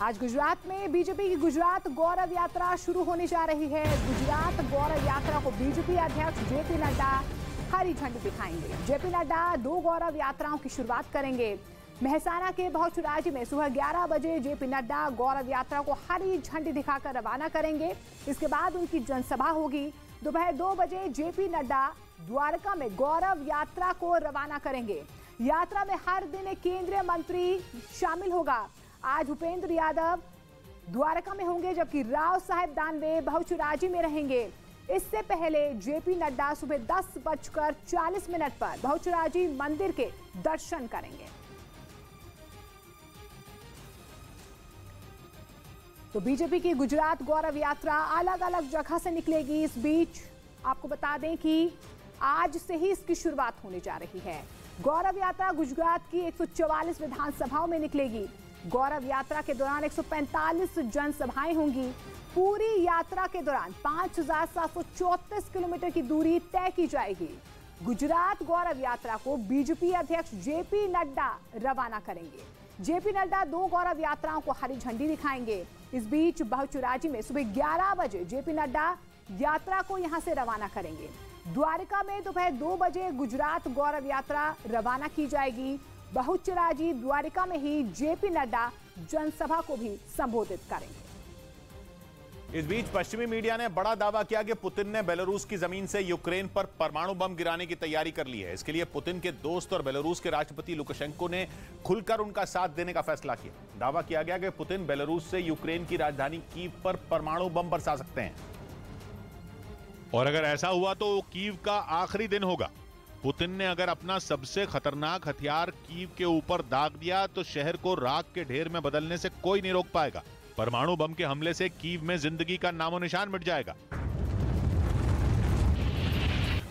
आज गुजरात में बीजेपी की गुजरात गौरव यात्रा शुरू होने जा रही है। गुजरात गौरव यात्रा को बीजेपी अध्यक्ष जेपी नड्डा हरी झंडी दिखाएंगे। जेपी नड्डा 2 गौरव यात्राओं की शुरुआत करेंगे। मेहसाना के बहुचराजी में सुबह 11 बजे जेपी नड्डा गौरव यात्रा को हरी झंडी दिखाकर रवाना करेंगे। इसके बाद उनकी जनसभा होगी। दोपहर 2 बजे जेपी नड्डा द्वारका में गौरव यात्रा को रवाना करेंगे। यात्रा में हर दिन एक केंद्रीय मंत्री शामिल होगा। आज भूपेंद्र यादव द्वारका में होंगे, जबकि राव साहेब दानवे बहुचराजी में रहेंगे। इससे पहले जेपी नड्डा सुबह 10:40 पर बहुचराजी मंदिर के दर्शन करेंगे। तो बीजेपी की गुजरात गौरव यात्रा अलग अलग जगह से निकलेगी। इस बीच आपको बता दें कि आज से ही इसकी शुरुआत होने जा रही है। गौरव यात्रा गुजरात की 144 विधानसभाओं में निकलेगी। गौरव यात्रा के दौरान 145 जनसभाएं होंगी। पूरी यात्रा के दौरान 5734 किलोमीटर की दूरी तय की जाएगी। गुजरात गौरव यात्रा को बीजेपी अध्यक्ष जेपी नड्डा रवाना करेंगे। जेपी नड्डा 2 गौरव यात्राओं को हरी झंडी दिखाएंगे। इस बीच बहुचराजी में सुबह 11 बजे जेपी नड्डा यात्रा को यहां से रवाना करेंगे। द्वारका में दोपहर 2 बजे गुजरात गौरव यात्रा रवाना की जाएगी। बहुचराजी द्वारका में ही जेपी नड्डा जनसभा को भी संबोधित करेंगे। इस बीच पश्चिमी मीडिया ने बड़ा दावा किया कि पुतिन ने बेलारूस की जमीन से यूक्रेन पर परमाणु बम गिराने की तैयारी कर ली है। इसके लिए पुतिन के दोस्त और बेलारूस के राष्ट्रपति लुकाशेंको ने खुलकर उनका साथ देने का फैसला किया। दावा किया गया कि पुतिन बेलारूस से यूक्रेन की राजधानी कीव पर परमाणु बम बरसा सकते हैं, और अगर ऐसा हुआ तो कीव का आखिरी दिन होगा। पुतिन ने अगर अपना सबसे खतरनाक हथियार कीव के ऊपर दाग दिया तो शहर को राख के ढेर में बदलने से कोई नहीं रोक पाएगा। परमाणु बम के हमले से कीव में जिंदगी का नामो निशान मिट जाएगा।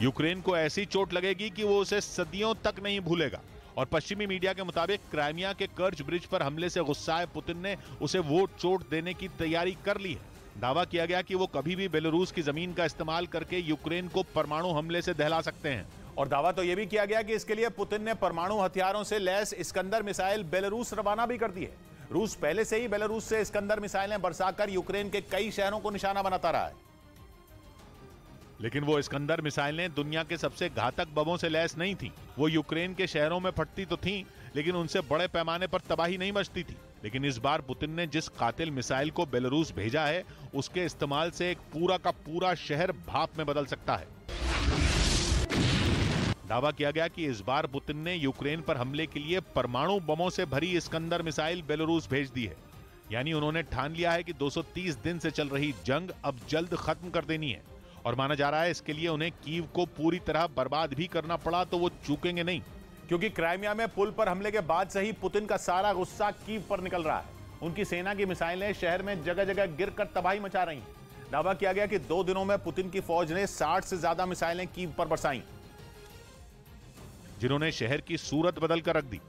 यूक्रेन को ऐसी चोट लगेगी कि वो उसे सदियों तक नहीं भूलेगा। और पश्चिमी मीडिया के मुताबिक क्राइमिया के कर्च ब्रिज पर हमले से गुस्साए पुतिन ने उसे वो चोट देने की तैयारी कर ली है। दावा किया गया कि वो कभी भी बेलारूस की जमीन का इस्तेमाल करके यूक्रेन को परमाणु हमले से दहला सकते हैं। और दावा तो यह भी किया गया कि इसके लिए पुतिन ने परमाणु हथियारों से लैस इस्कंदर मिसाइल बेलारूस रवाना भी कर दी है। रूस पहले से ही बेलारूस से इस्कंदर मिसाइलें बरसाकर यूक्रेन के कई शहरों को निशाना बनाता रहा है। लेकिन वो इस्कंदर मिसाइलें दुनिया के सबसे घातक बमों से लैस नहीं थी। वो यूक्रेन के शहरों में फटती तो थीं, लेकिन उनसे बड़े पैमाने पर तबाही नहीं मचती थी। लेकिन इस बार पुतिन ने जिस कातिल मिसाइल को बेलारूस भेजा है, उसके इस्तेमाल से एक पूरा का पूरा शहर भाप में बदल सकता है। दावा किया गया कि इस बार पुतिन ने यूक्रेन पर हमले के लिए परमाणु बमों से भरी इस्कंदर मिसाइल बेलारूस भेज दी है। यानी उन्होंने ठान लिया है कि 230 दिन से चल रही जंग अब जल्द खत्म कर देनी है। और माना जा रहा है इसके लिए उन्हें कीव को पूरी तरह बर्बाद भी करना पड़ा तो वो चूकेंगे नहीं, क्योंकि क्राइमिया में पुल पर हमले के बाद से ही पुतिन का सारा गुस्सा कीव पर निकल रहा है। उनकी सेना की मिसाइलें शहर में जगह जगह गिरकर तबाही मचा रही हैं। दावा किया गया कि 2 दिनों में पुतिन की फौज ने 60 से ज्यादा मिसाइलें कीव पर बरसाई, जिन्होंने शहर की सूरत बदल कर रख दी।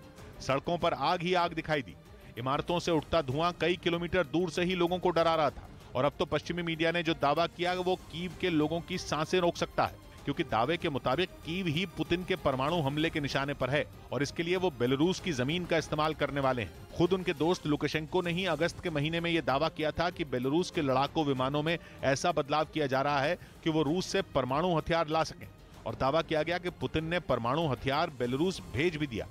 सड़कों पर आग ही आग दिखाई दी। इमारतों से उठता धुआं कई किलोमीटर दूर से ही लोगों को डरा रहा था। और अब तो पश्चिमी मीडिया ने जो दावा किया वो कीव के लोगों की सांसें रोक सकता है, क्योंकि दावे के मुताबिक कीव ही पुतिन के परमाणु हमले के निशाने पर है और इसके लिए वो बेलारूस की जमीन का इस्तेमाल करने वाले हैं। खुद उनके दोस्त लुकाशेंको ने ही अगस्त के महीने में यह दावा किया था कि बेलारूस के लड़ाकू विमानों में ऐसा बदलाव किया जा रहा है कि वो रूस से परमाणु हथियार ला सकें। और दावा किया गया कि पुतिन ने परमाणु हथियार बेलारूस भेज भी दिया।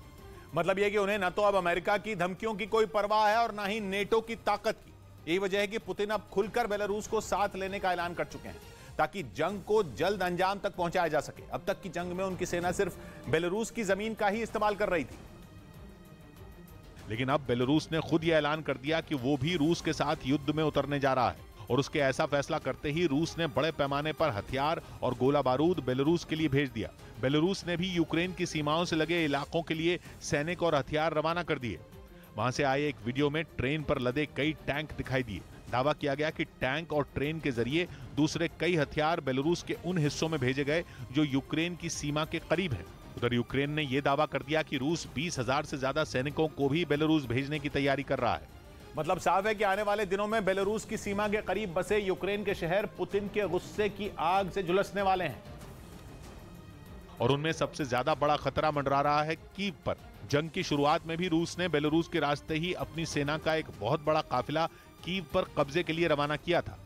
मतलब यह कि उन्हें न तो अब अमेरिका की धमकियों की कोई परवाह है और न ही नेटो की ताकत की। यही वजह है कि पुतिन अब खुलकर बेलारूस को साथ लेने का ऐलान कर चुके हैं, ताकि जंग को जल्द अंजाम तक पहुंचाया जा सके। अब तक की जंग में उनकी सेना सिर्फ बेलारूस की जमीन का ही इस्तेमाल कर रही थी, लेकिन अब बेलारूस ने खुद यह ऐलान कर दिया कि वो भी रूस के साथ युद्ध में उतरने जा रहा है। और उसके ऐसा फैसला करते ही रूस ने बड़े पैमाने पर हथियार और गोला बारूद बेलारूस के लिए भेज दिया। बेलारूस ने भी यूक्रेन की सीमाओं से लगे इलाकों के लिए सैनिक और हथियार रवाना कर दिए। वहां से आए एक वीडियो में ट्रेन पर लदे कई टैंक दिखाई दिए। दावा किया गया कि टैंक और ट्रेन के जरिए दूसरे कई हथियार बेलारूस के उन हिस्सों में भेजे गए जो यूक्रेन की सीमा के करीब हैं। उधर यूक्रेन ने यह दावा कर दिया कि रूस 20,000 से ज्यादा सैनिकों को भी बेलारूस भेजने की तैयारी कर रहा है। मतलब साफ है कि आने वाले दिनों में बेलारूस की सीमा के करीब बसे यूक्रेन के शहर पुतिन के गुस्से की आग से झुलसने वाले हैं। और उनमें सबसे ज्यादा बड़ा खतरा मंडरा रहा है कीव पर, जंग की शुरुआत में भी रूस ने बेलारूस के रास्ते ही अपनी सेना का एक बहुत बड़ा काफिला कीव पर कब्जे के लिए रवाना किया था।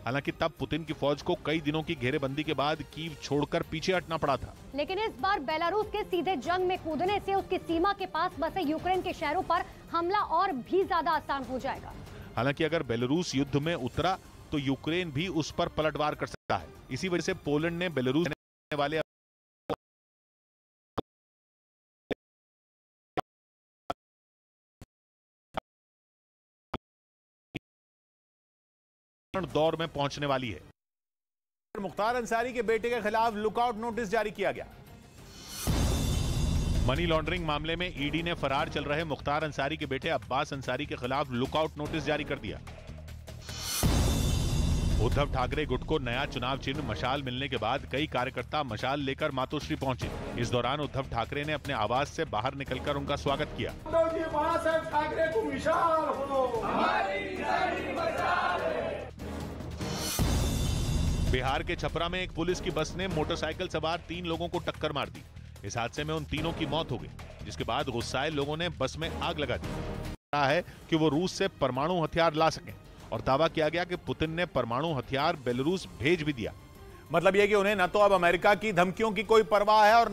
हालांकि तब पुतिन की फौज को कई दिनों की घेरेबंदी के बाद कीव छोड़कर पीछे हटना पड़ा था। लेकिन इस बार बेलारूस के सीधे जंग में कूदने से उसकी सीमा के पास बसे यूक्रेन के शहरों पर हमला और भी ज्यादा आसान हो जाएगा। हालांकि अगर बेलारूस युद्ध में उतरा तो यूक्रेन भी उस पर पलटवार कर सकता है। इसी वजह से पोलैंड ने बेलारूस वाले दौर में पहुंचने वाली है। मुख्तार अंसारी के बेटे के खिलाफ लुकआउट नोटिस जारी किया गया। मनी लॉन्ड्रिंग मामले में ईडी ने फरार चल रहे मुख्तार अंसारी के बेटे अब्बास अंसारी के खिलाफ लुकआउट नोटिस जारी कर दिया। उद्धव ठाकरे गुट को नया चुनाव चिन्ह मशाल मिलने के बाद कई कार्यकर्ता मशाल लेकर मातोश्री पहुंचे। इस दौरान उद्धव ठाकरे ने अपने आवास से बाहर निकलकर उनका स्वागत किया। ठाकरे को मिसाल हो, बिहार के छपरा में एक पुलिस की बस ने मोटरसाइकिल सवार 3 लोगों को टक्कर मार दी। इस हादसे में उन तीनों की मौत हो गई, जिसके बाद गुस्साए लोगों ने बस में आग लगा दी। कहा है कि वो रूस से परमाणु हथियार ला सकें और दावा किया गया कि पुतिन ने परमाणु हथियार बेलारूस भेज भी दिया। मतलब यह कि उन्हें न तो अब अमेरिका की धमकियों की कोई परवाह है और